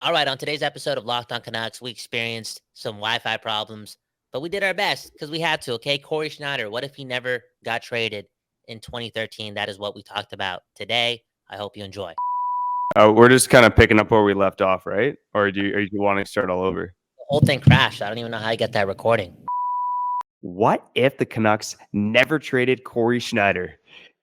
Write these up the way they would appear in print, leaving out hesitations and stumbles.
All right, on today's episode of Locked On Canucks, we experienced some Wi-Fi problems, but we did our best because we had to, okay? Cory Schneider, what if he never got traded in 2013? That is what we talked about today. I hope you enjoy. We're just kind of picking up where we left off, right? Or are you wanting to start all over? The whole thing crashed. I don't even know how I get that recording. What if the Canucks never traded Cory Schneider?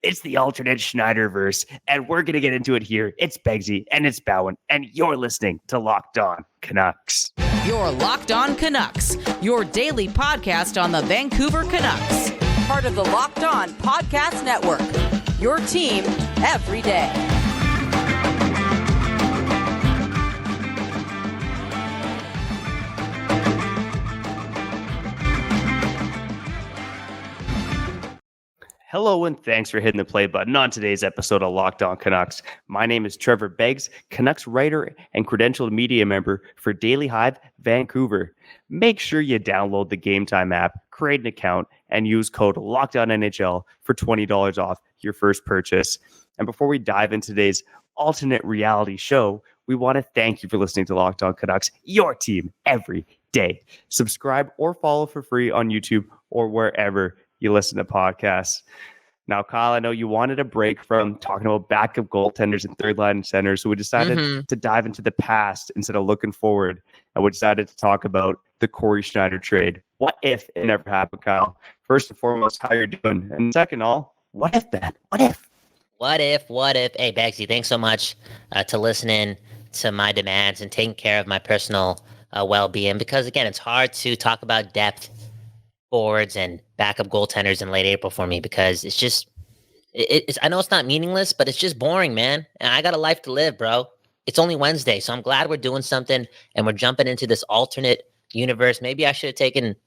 It's the alternate Schneider-verse, and we're going to get into it here. It's Begsy, and it's Bhawan, and you're listening to Locked On Canucks. You're Locked On Canucks, your daily podcast on the Vancouver Canucks. Part of the Locked On Podcast Network, your team every day. Hello, and thanks for hitting the play button on today's episode of Locked On Canucks. My name is Trevor Beggs, Canucks writer and credentialed media member for Daily Hive Vancouver. Make sure you download the Gametime app, create an account, and use code LOCKEDONNHL for $20 off your first purchase. And before we dive into today's alternate reality show, we want to thank you for listening to Locked On Canucks, your team every day. Subscribe or follow for free on YouTube or wherever you listen to podcasts. Now, Kyle, I know you wanted a break from talking about backup goaltenders and third line centers, so we decided to dive into the past instead of looking forward, and we decided to talk about the Cory Schneider trade. What if it never happened, Kyle? First and foremost, how you're doing, and second of all, what if that? What if? What if? Hey, Begsy, thanks so much to listening to my demands and taking care of my personal well-being, because, again, it's hard to talk about depth forwards and backup goaltenders in late April for me, because it's just, I know it's not meaningless, but it's just boring, man. And I got a life to live, bro. It's only Wednesday, so I'm glad we're doing something and we're jumping into this alternate universe. Maybe I should have taken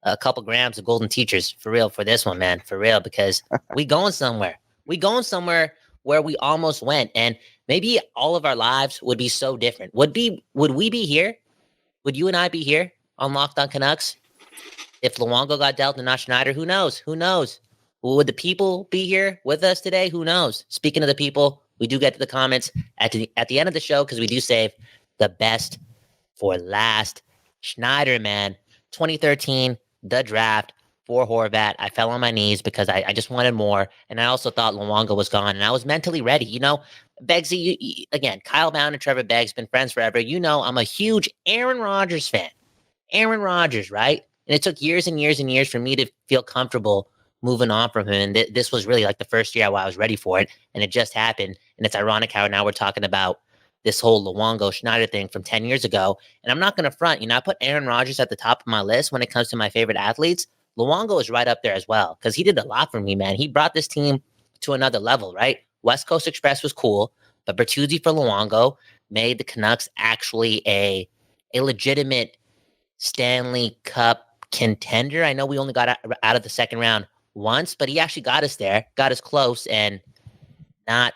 a couple grams of golden teachers for real for this one, man, for real, because we going somewhere. We going somewhere where we almost went, and maybe all of our lives would be so different. Would we be here? Would you and I be here on Locked On Canucks if Luongo got dealt and not Schneider? Who knows? Who knows? Would the people be here with us today? Who knows? Speaking of the people, we do get to the comments at the end of the show, because we do save the best for last. Schneider, man, 2013, the draft for Horvat. I fell on my knees because I just wanted more, and I also thought Luongo was gone, and I was mentally ready. You know, Beggsy, again, Kyle Bhawan and Trevor Beggs, been friends forever. You know, I'm a huge Aaron Rodgers fan. Aaron Rodgers, right? And it took years and years and years for me to feel comfortable moving on from him. And this was really like the first year I was ready for it. And it just happened. And it's ironic how now we're talking about this whole Luongo Schneider thing from 10 years ago. And I'm not going to front. You know, I put Aaron Rodgers at the top of my list when it comes to my favorite athletes. Luongo is right up there as well, because he did a lot for me, man. He brought this team to another level, right? West Coast Express was cool, but Bertuzzi for Luongo made the Canucks actually a legitimate Stanley Cup contender. I know we only got out of the second round once, but he actually got us there, got us close, and not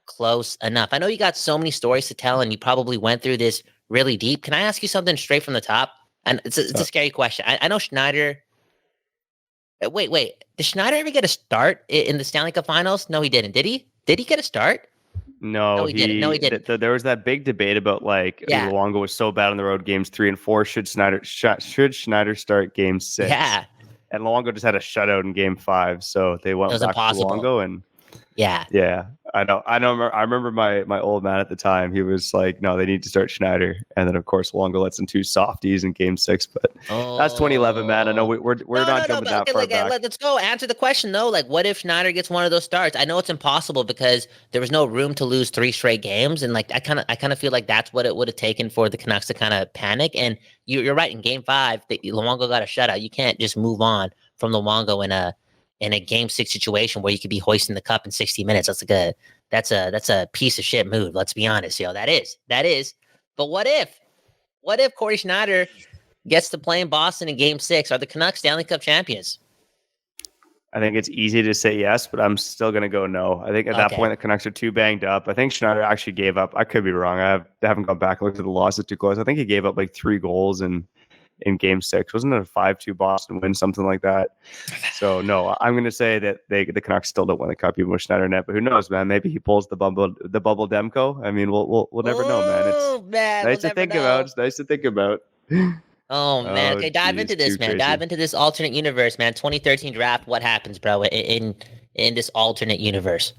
close enough. I know you got so many stories to tell, and you probably went through this really deep. Can I ask you something straight from the top? And it's a scary question. I know Schneider. Wait. Did Schneider ever get a start in the Stanley Cup Finals? No, he didn't. Did he? Did he get a start? No, he didn't. No, he didn't. There was that big debate about Luongo was so bad on the road games 3 and 4. Should Schneider start game 6? Yeah. And Luongo just had a shutout in game 5, so they went back impossible. to Luongo, and yeah. I know. I remember my old man at the time. He was like, "No, they need to start Schneider." And then of course Luongo lets in 2 softies in game 6. But that's 2011, man. I know we're not jumping that far back. Let's go answer the question though. Like, what if Schneider gets one of those starts? I know it's impossible because there was no room to lose 3 straight games, and like I kind of feel like that's what it would have taken for the Canucks to kind of panic. And you're right. In game 5, Luongo got a shutout. You can't just move on from Luongo in a game 6 situation where you could be hoisting the cup in 60 minutes. That's a piece of shit move. Let's be honest, that is. But what if Cory Schneider gets to play in Boston in game 6? Are the Canucks Stanley Cup champions? I think it's easy to say yes, but I'm still going to go no. I think at that point, the Canucks are too banged up. I think Schneider actually gave up. I could be wrong. I haven't gone back and looked at the losses too close. I think he gave up like 3 goals in in Game 6. Wasn't it a 5-2 Boston win, something like that? So no, I'm going to say that the Canucks still don't win the cup even with Schneider net. But who knows, man? Maybe he pulls the bubble Demko. I mean, we'll never know, man. It's nice to think about. It's nice to think about. Oh man, okay, dive geez, into this, man. crazy. Dive into this alternate universe, man. 2013 draft. What happens, bro? In this alternate universe.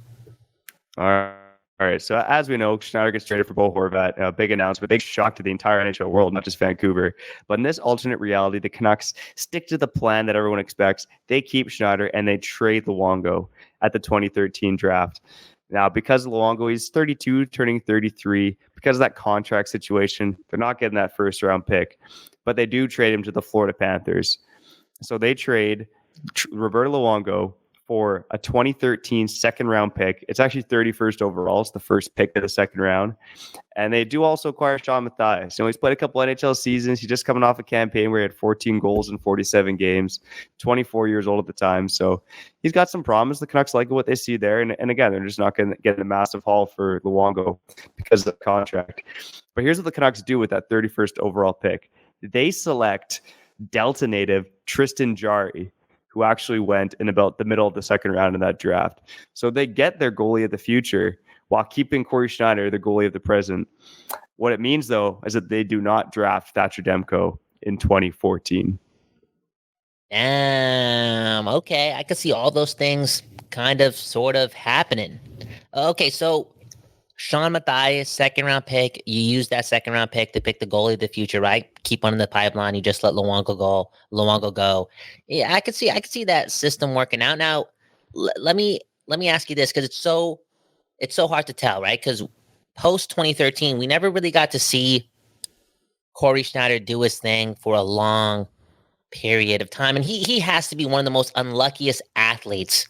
All right. So as we know, Schneider gets traded for Bo Horvat. Big announcement, big shock to the entire NHL world, not just Vancouver. But in this alternate reality, the Canucks stick to the plan that everyone expects. They keep Schneider and they trade Luongo at the 2013 draft. Now, because Luongo, he's 32, turning 33. Because of that contract situation, they're not getting that first round pick. But they do trade him to the Florida Panthers. So they trade Roberto Luongo for a 2013 second round pick. It's actually 31st overall. It's the first pick of the second round. And they do also acquire Sean Matthias. He's played a couple NHL seasons. He's just coming off a campaign where he had 14 goals in 47 games, 24 years old at the time. So he's got some promise. The Canucks like what they see there. And again, they're just not going to get a massive haul for Luongo because of the contract. But here's what the Canucks do with that 31st overall pick. They select Delta native Tristan Jarry, who actually went in about the middle of the second round in that draft. So they get their goalie of the future while keeping Cory Schneider, the goalie of the present. What it means, though, is that they do not draft Thatcher Demko in 2014. Damn. Okay, I could see all those things kind of, sort of happening. Okay, so Sean Matthias, second round pick. You use that second round pick to pick the goalie of the future, right? Keep one in the pipeline. You just let Luongo go. Yeah, I could see that system working out. Now, let me ask you this, because it's so hard to tell, right? Because post 2013, we never really got to see Cory Schneider do his thing for a long period of time, and he has to be one of the most unluckiest athletes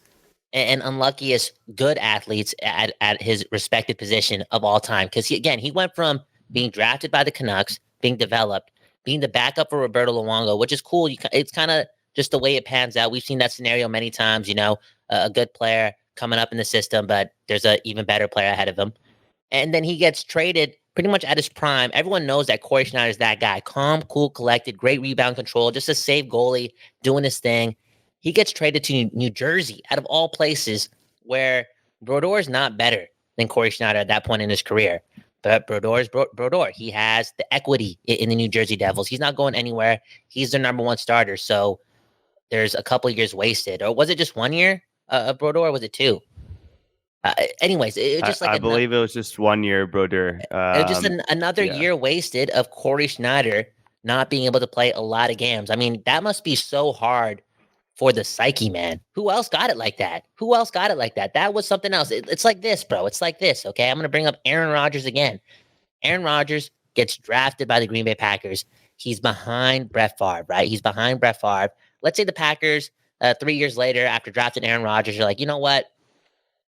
and unluckiest good athletes at his respective position of all time. Because he went from being drafted by the Canucks, being developed, being the backup for Roberto Luongo, which is cool. It's kind of just the way it pans out. We've seen that scenario many times, a good player coming up in the system, but there's an even better player ahead of him. And then he gets traded pretty much at his prime. Everyone knows that Cory Schneider is that guy. Calm, cool, collected, great rebound control, just a safe goalie doing his thing. He gets traded to New Jersey, out of all places, where Brodeur is not better than Cory Schneider at that point in his career. But Brodeur is Brodeur. He has the equity in the New Jersey Devils. He's not going anywhere. He's their number one starter. So there's a couple of years wasted. Or was it just 1 year of Brodeur, or was it 2? Anyways, it was just like I believe it was just 1 year, Brodeur. it was just another year wasted of Cory Schneider not being able to play a lot of games. I mean, that must be so hard for the psyche, man. Who else got it like that? That was something else. It's like this, bro. It's like this, okay? I'm going to bring up Aaron Rodgers again. Aaron Rodgers gets drafted by the Green Bay Packers. He's behind Brett Favre, right? He's behind Brett Favre. Let's say the Packers, 3 years later, after drafting Aaron Rodgers, you're like, you know what?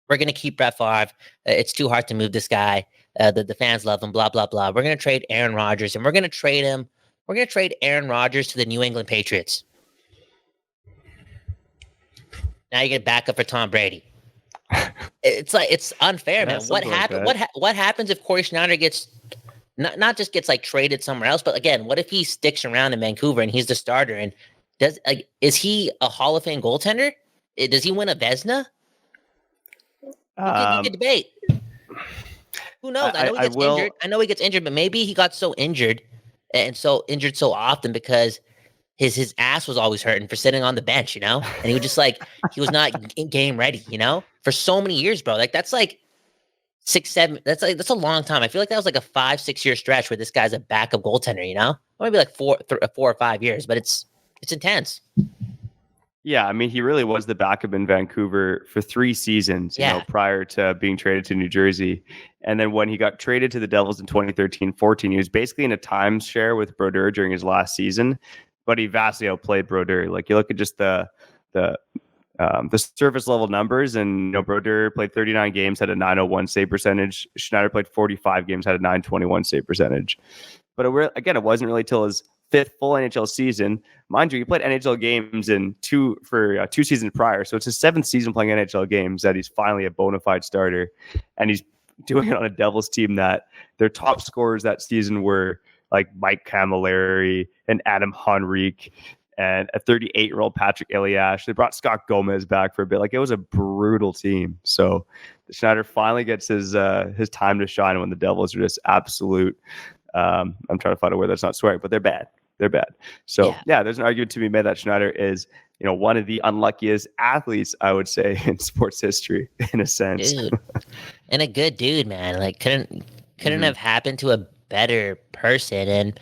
We're going to keep Brett Favre. It's too hard to move this guy. The fans love him, blah, blah, blah. We're going to trade Aaron Rodgers, and we're going to trade him. We're going to trade Aaron Rodgers to the New England Patriots. Now you get backup for Tom Brady. It's unfair, man. What happens if Cory Schneider gets not just gets like traded somewhere else, but again, what if he sticks around in Vancouver and he's the starter? And is he a Hall of Fame goaltender? Does he win a Vezina? You can debate. Who knows? I know he gets injured. I know he gets injured, but maybe he got so injured so often because his ass was always hurting for sitting on the bench, and he was just like, he was not game ready, for so many years, bro. Like that's like 6, 7. That's a long time. I feel like that was like a 5-6 year stretch where this guy's a backup goaltender, or maybe like 4 or 5 years, but it's intense. Yeah, I mean, he really was the backup in Vancouver for 3 seasons, prior to being traded to New Jersey. And then when he got traded to the Devils in 2013-14, he was basically in a timeshare with Brodeur during his last season, but he vastly outplayed Brodeur. Like you look at just the surface level numbers, and Brodeur played 39 games, had a .901 save percentage. Schneider played 45 games, had a .921 save percentage. But it wasn't really till his 5th full NHL season. Mind you, he played NHL games in 2 seasons prior. So it's his 7th season playing NHL games that he's finally a bona fide starter. And he's doing it on a Devils team that their top scorers that season were like Mike Camilleri and Adam Henrique and a 38-year-old Patrick Eliash. They brought Scott Gomez back for a bit. Like, it was a brutal team. So Schneider finally gets his time to shine when the Devils are just absolute. I'm trying to find a word that's not swearing, but they're bad. They're bad. So yeah, there's an argument to be made that Schneider is, one of the unluckiest athletes, I would say, in sports history, in a sense. Dude. And a good dude, man. Like, couldn't have happened to a better person. And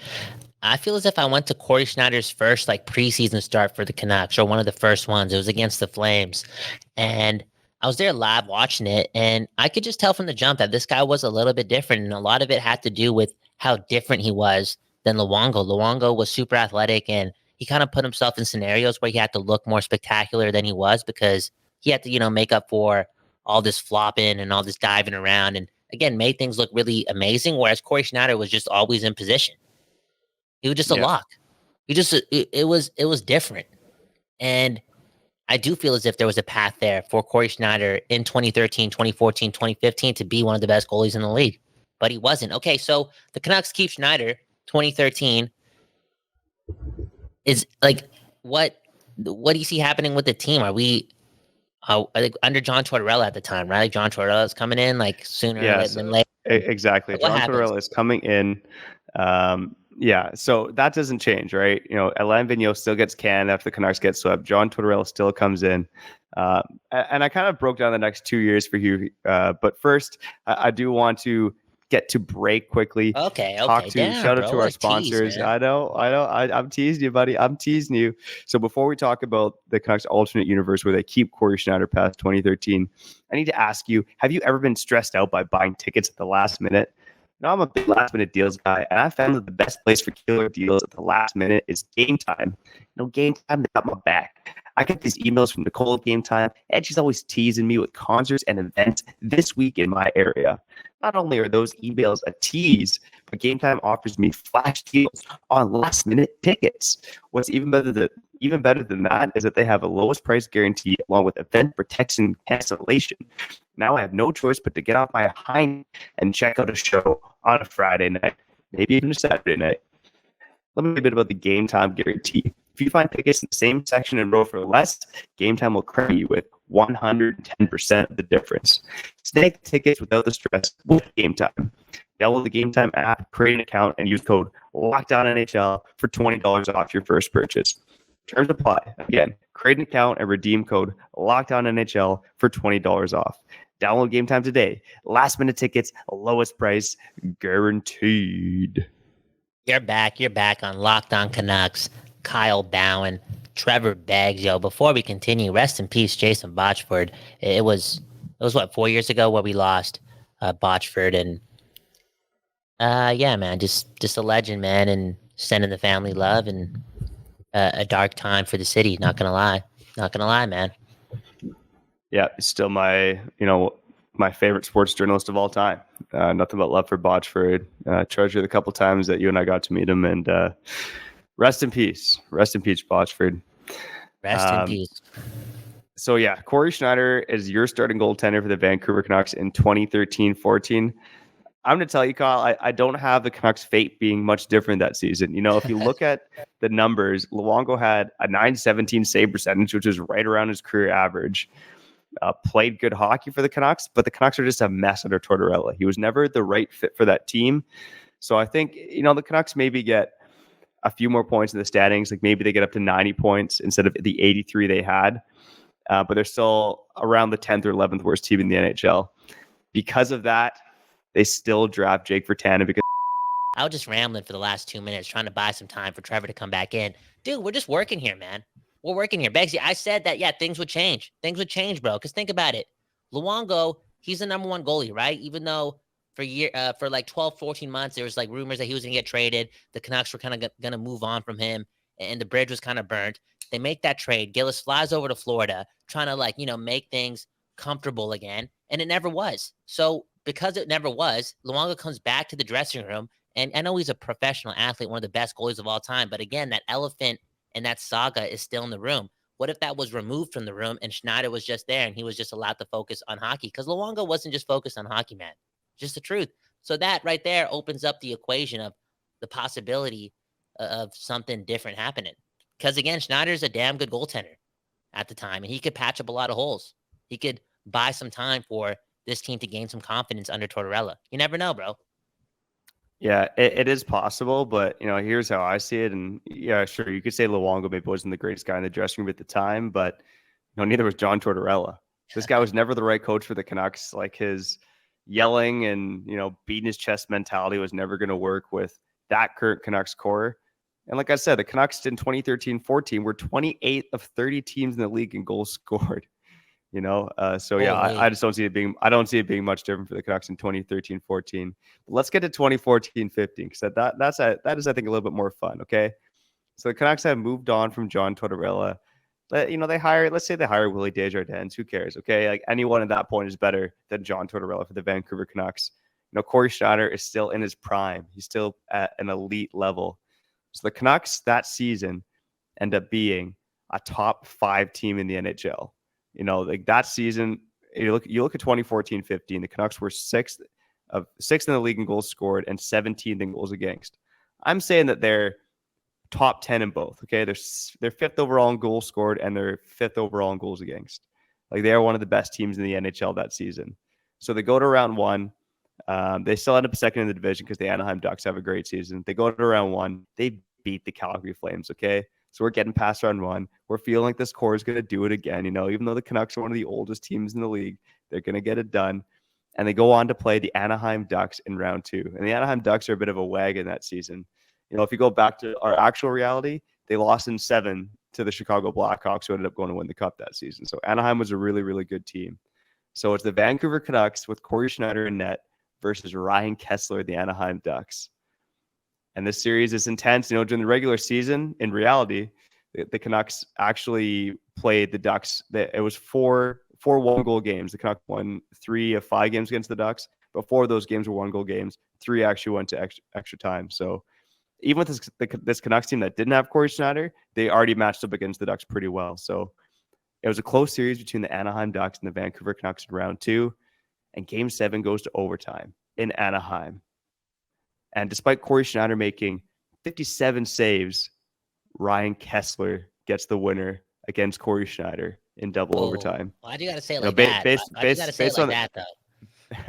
I feel as if I went to Cory Schneider's first preseason start for the Canucks, or one of the first ones. It was against the Flames, and I was there live watching it, and I could just tell from the jump that this guy was a little bit different, and a lot of it had to do with how different he was than Luongo. Luongo was super athletic, and he kind of put himself in scenarios where he had to look more spectacular than he was, because he had to, make up for all this flopping and all this diving around, and again, made things look really amazing, whereas Cory Schneider was just always in position. He was just a lock. It was different. And I do feel as if there was a path there for Cory Schneider in 2013, 2014, 2015 to be one of the best goalies in the league. But he wasn't. Okay, so the Canucks keep Schneider 2013. Is what do you see happening with the team? Are we under John Tortorella at the time, right? John Tortorella is coming in sooner than later. Exactly. John Tortorella is coming in. Yeah, so that doesn't change, right? Alain Vigneault still gets canned after the Canucks get swept. John Tortorella still comes in. And I kind of broke down the next 2 years for you. But first, I do want to get to break quickly. Okay. Shout out to our sponsors. I know. I'm teasing you, buddy. I'm teasing you. So before we talk about the Canucks alternate universe where they keep Cory Schneider past 2013, I need to ask you, have you ever been stressed out by buying tickets at the last minute? Now, I'm a big last minute deals guy, and I found that the best place for killer deals at the last minute is Gametime. Gametime, they got my back. I get these emails from Nicole at Gametime, and she's always teasing me with concerts and events this week in my area. Not only are those emails a tease, but Gametime offers me flash deals on last minute tickets. What's even better than that is that they have a lowest price guarantee along with event protection cancellation. Now I have no choice but to get off my hind and check out a show on a Friday night, maybe even a Saturday night. Let me tell you a bit about the Gametime guarantee. If you find tickets in the same section and row for less, Gametime will credit you with 110% of the difference. Snag tickets without the stress with Gametime. Download the Gametime app, create an account, and use code LOCKDOWNNHL for $20 off your first purchase. Terms apply. Again, create an account and redeem code LOCKDOWNNHL for $20 off. Download Gametime today. Last minute tickets, lowest price guaranteed. You're back on Locked On Canucks. Kyle Bhawan, Trevor Beggs. Before we continue, rest in peace, Jason Botchford. It was 4 years ago where we lost Botchford, and yeah, man, just a legend, man, and sending the family love, and a dark time for the city. Not gonna lie, man. Yeah, still my favorite sports journalist of all time. Nothing but love for Botchford. Treasure the couple times that you and I got to meet him, and rest in peace, Botchford. Rest in peace. So yeah, Cory Schneider is your starting goaltender for the Vancouver Canucks in 2013-14. I'm going to tell you, Kyle, I don't have the Canucks' fate being much different that season. If you look at the numbers, Luongo had a .917 save percentage, which is right around his career average. Played good hockey for the Canucks, but the Canucks are just a mess under Tortorella. He was never the right fit for that team. So I think, the Canucks maybe get a few more points in the standings. Maybe they get up to 90 points instead of the 83 they had. But they're still around the 10th or 11th worst team in the NHL. Because of that, they still draft Jake Virtanen because I was just rambling for the last 2 minutes trying to buy some time for Trevor to come back in. Dude, we're just working here, man. We're working here. Beggsy, I said that, yeah, things would change. Things would change, bro. Because think about it. Luongo, he's the number one goalie, right? Even though for 12, 14 months, there was rumors that he was going to get traded. The Canucks were kind of going to move on from him, and the bridge was kind of burnt. They make that trade. Gillis flies over to Florida, trying to make things comfortable again, and it never was. So because it never was, Luongo comes back to the dressing room, and I know he's a professional athlete, one of the best goalies of all time, but again, that elephant and that saga is still in the room. What if that was removed from the room and Schneider was just there and he was just allowed to focus on hockey? Because Luongo wasn't just focused on hockey, man. Just the truth. So that right there opens up the equation of the possibility of something different happening. Because again, Schneider's a damn good goaltender at the time, and he could patch up a lot of holes. He could buy some time for this team to gain some confidence under Tortorella. You never know, bro. Yeah, it is possible, but here's how I see it. And yeah, sure, you could say Luongo maybe wasn't the greatest guy in the dressing room at the time, but neither was John Tortorella. This guy was never the right coach for the Canucks. Like his yelling and beating his chest mentality was never going to work with that current Canucks core. And like I said, the Canucks in 2013-14 were 28th of 30 teams in the league in goals scored. So yeah, I just don't see it being. I don't see it being much different for the Canucks in 2013-14. But let's get to 2014-15 because that is I think a little bit more fun. Okay, so the Canucks have moved on from John Tortorella. Let's say they hire Willie Desjardins. Who cares? Okay, like anyone at that point is better than John Tortorella for the Vancouver Canucks. Cory Schneider is still in his prime. He's still at an elite level. So the Canucks that season end up being a top 5 team in the NHL. Like that season, you look at 2014-15, the Canucks were sixth in the league in goals scored and 17th in goals against. I'm saying that they're top 10 in both. Okay, they're 5th overall in goals scored and they're 5th overall in goals against. Like they are one of the best teams in the NHL that season. So they go to round 1. They still end up second in the division because the Anaheim Ducks have a great season. They go to round 1. They beat the Calgary Flames. Okay. So we're getting past round 1. We're feeling like this core is going to do it again. Even though the Canucks are one of the oldest teams in the league, they're going to get it done. And they go on to play the Anaheim Ducks in round 2. And the Anaheim Ducks are a bit of a wagon that season. If you go back to our actual reality, they lost in 7 to the Chicago Blackhawks, who ended up going to win the Cup that season. So Anaheim was a really, really good team. So it's the Vancouver Canucks with Cory Schneider in net versus Ryan Kessler, the Anaheim Ducks. And this series is intense. During the regular season, in reality, the Canucks actually played the Ducks. It was four 1-goal games. The Canucks won 3 of 5 games against the Ducks, but 4 of those games were 1-goal games. 3 actually went to extra time. So even with this Canucks team that didn't have Cory Schneider, they already matched up against the Ducks pretty well. So it was a close series between the Anaheim Ducks and the Vancouver Canucks in round 2. And Game 7 goes to overtime in Anaheim. And despite Cory Schneider making 57 saves, Ryan Kessler gets the winner against Cory Schneider in double overtime. Why do you got to say it like that? Why do you got to say it like that, though?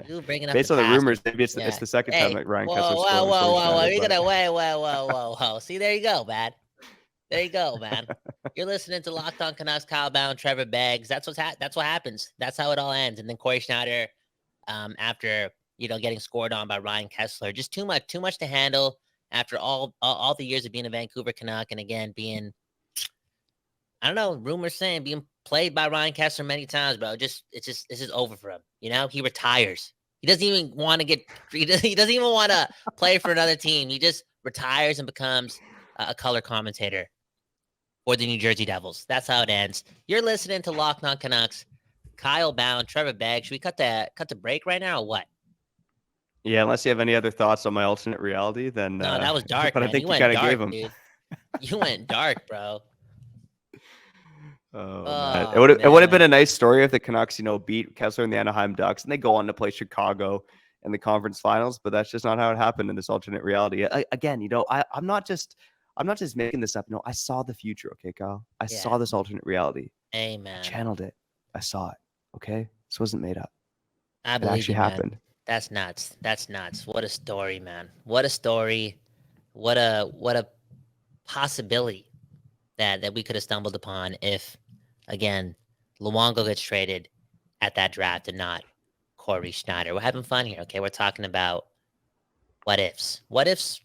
You bringing up based on the rumors, maybe it's the second time that Ryan Kessler scored. Whoa. See, there you go, man. There you go, man. You're listening to Locked On Canucks, Kyle Bhawan, Trevor Beggs. That's what happens. That's how it all ends. And then Cory Schneider, after getting scored on by Ryan Kessler, just too much to handle after all the years of being a Vancouver Canuck, and again being, I don't know, rumors saying being played by Ryan Kessler many times, bro. It's just over for him. He retires. He doesn't even want to he doesn't even want to play for another team. He just retires and becomes a color commentator for the New Jersey Devils. That's how it ends. You're listening to Locked On Canucks, Kyle Bhawan, Trevor Beggs. Should we cut the break right now or what? Yeah, unless you have any other thoughts on my alternate reality, then no, that was dark. But man. I think you kind of gave him. Dude. You went dark, bro. Man. It would have been a nice story if the Canucks, beat Kessler and the Anaheim Ducks, and they go on to play Chicago in the conference finals. But that's just not how it happened in this alternate reality. Again, I'm not just making this up. No, I saw the future. Okay, Kyle, I saw this alternate reality. Amen. I channeled it. I saw it. Okay, this wasn't made up. I believe it actually happened. Man. That's nuts. What a story, man. What a story. What a possibility that we could have stumbled upon if, again, Luongo gets traded at that draft and not Cory Schneider. We're having fun here, okay? We're talking about what ifs. What ifs,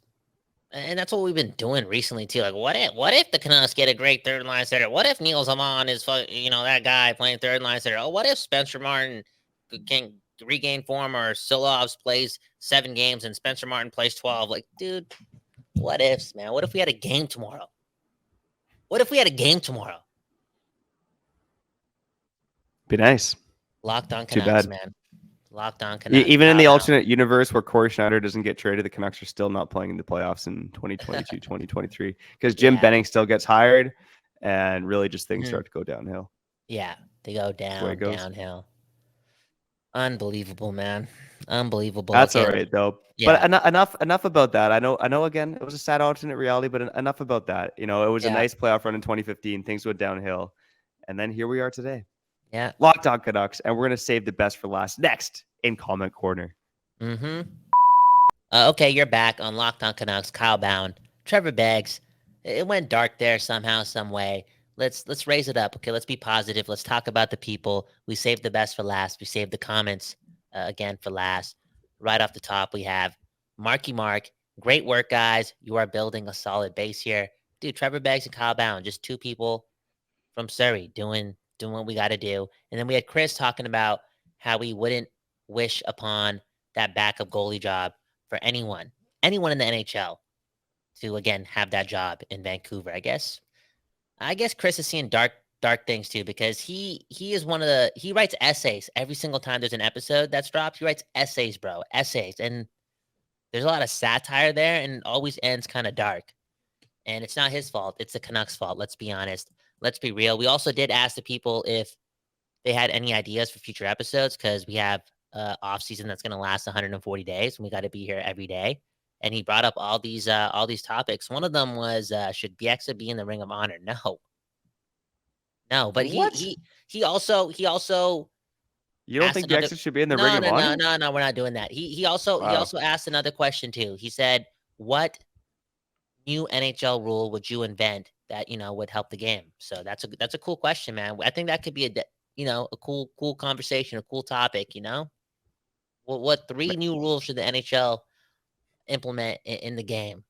and that's what we've been doing recently, too. Like, what if the Canucks get a great third-line center? What if Niels Hamon is, that guy playing third-line center? Oh, what if Spencer Martin can regain form, or Silovs plays 7 games and Spencer Martin plays 12? Like, dude, what ifs, man? What if we had a game tomorrow? Be nice. Locked On Canucks, man. Locked On Canucks. Even in the alternate universe where Cory Schneider doesn't get traded, the Canucks are still not playing in the playoffs in 2022, 2023, because Jim Benning still gets hired, and really just things start to go downhill. Yeah, they go downhill. Unbelievable, man. Unbelievable. That's Okay. all right though. Yeah. But enough about that. I know. Again, it was a sad alternate reality, but enough about that. It was a Yeah. nice playoff run in 2015. Things went downhill, and then here we are today. Yeah. Locked On Canucks, and we're gonna save the best for last. Next in comment corner. Mm-hmm. Okay, you're back on Locked On Canucks. Kyle Bhawan, Trevor Beggs. It went dark there somehow, some way. Let's raise it up. Okay, let's be positive. Let's talk about the people. We saved the best for last. We saved the comments again for last. Right off the top, we have Marky Mark. Great work, guys. You are building a solid base here, dude. Trevor Beggs and Kyle Bhawan, just two people from Surrey doing what we got to do. And then we had Chris talking about how we wouldn't wish upon that backup goalie job for anyone in the NHL to again have that job in Vancouver. I guess Chris is seeing dark things too, because he is he writes essays every single time there's an episode that's dropped. He writes essays, bro, essays, and there's a lot of satire there, and it always ends kind of dark. And it's not his fault; it's the Canucks' fault. Let's be honest. Let's be real. We also did ask the people if they had any ideas for future episodes, because we have off season that's going to last 140 days, and we got to be here every day. And he brought up all these topics. One of them was, should Bieksa be in the Ring of Honor? No, but he also You don't think Bieksa should be in the Ring of Honor? No, we're not doing that. He also asked another question too. He said, what new NHL rule would you invent that would help the game? So that's a cool question, man. I think that could be a cool conversation, a cool topic. What 3 new rules should the NHL implement in the game?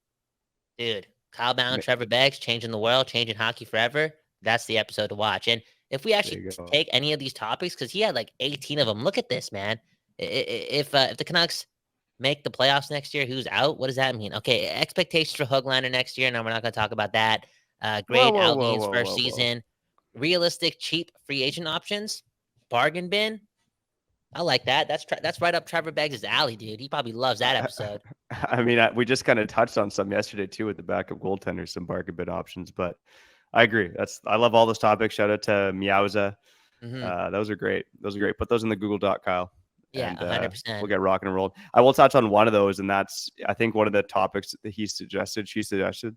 Dude, Kyle Bhawan, Trevor Beggs, changing the world, changing hockey forever. That's the episode to watch. And if we actually take any of these topics, because he had like 18 of them. Look at this, man. If the Canucks make the playoffs next year, who's out? What does that mean? Okay, expectations for Höglander next year. No, we're not going to talk about that. Great Alvin's first season. Realistic, cheap free agent options. Bargain bin. I like that. That's right up Trevor Beggs' alley, dude. He probably loves that episode. I mean, we just kind of touched on some yesterday too with the backup goaltenders, some bargain bin options. But I agree. I love all those topics. Shout out to Meowza. Mm-hmm. Those are great. Put those in the Google Doc, Kyle. Yeah, and 100%. We'll get rocking and rolling. I will touch on one of those, and that's, I think, one of the topics that she suggested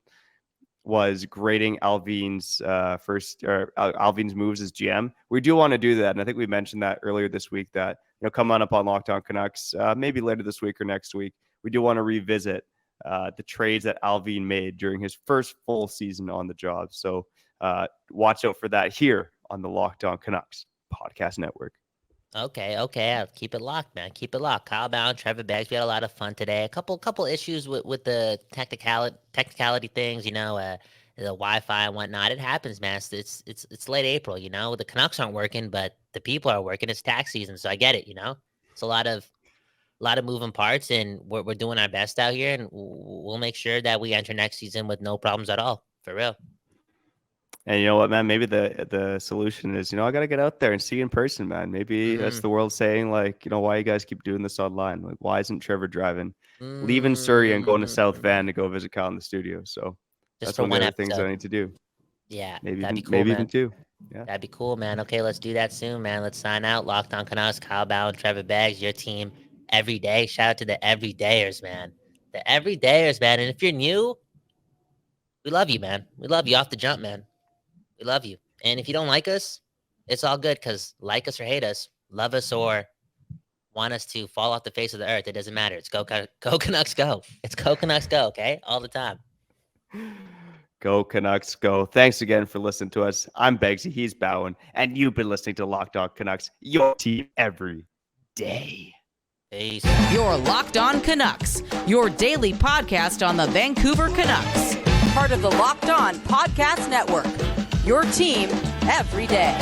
was grading Alvin's Alvin's moves as GM. We do want to do that, and I think we mentioned that earlier this week that come on up on Locked On Canucks, maybe later this week or next week. We do want to revisit the trades that Alvin made during his first full season on the job. So watch out for that here on the Locked On Canucks podcast network. Okay. I'll keep it locked, man. Keep it locked. Kyle Bhawan, Trevor Beggs. We had a lot of fun today. A couple issues with the technicality things, the Wi-Fi and whatnot. It happens, man. It's late April, The Canucks aren't working, but the people are working. It's tax season, so I get it. It's a lot of moving parts, and we're doing our best out here, and we'll make sure that we enter next season with no problems at all, for real. And you know what, man? Maybe the solution is, I got to get out there and see in person, man. Maybe that's the world saying, like, why you guys keep doing this online? Like, why isn't Trevor leaving Surrey and going to South Van to go visit Kyle in the studio? So just that's one of the things I need to do. Yeah, maybe that'd be cool, man. Even 2. Yeah, that'd be cool, man. Okay, let's do that soon, man. Let's sign out. Locked On Canucks, Kyle Bhawan, Trevor Beggs, your team every day. Shout out to the everydayers, man. The everydayers, man. And if you're new, we love you, man. We love you off the jump, man. We love you. And if you don't like us, it's all good, because like us or hate us, love us or want us to fall off the face of the earth, it doesn't matter. It's go Canucks go. It's go Canucks go, okay? All the time. Go Canucks go. Thanks again for listening to us. I'm Beggsy, he's Bhawan, and you've been listening to Locked On Canucks, your team every day. Peace. You're Locked On Canucks, your daily podcast on the Vancouver Canucks. Part of the Locked On Podcast Network. Your team every day.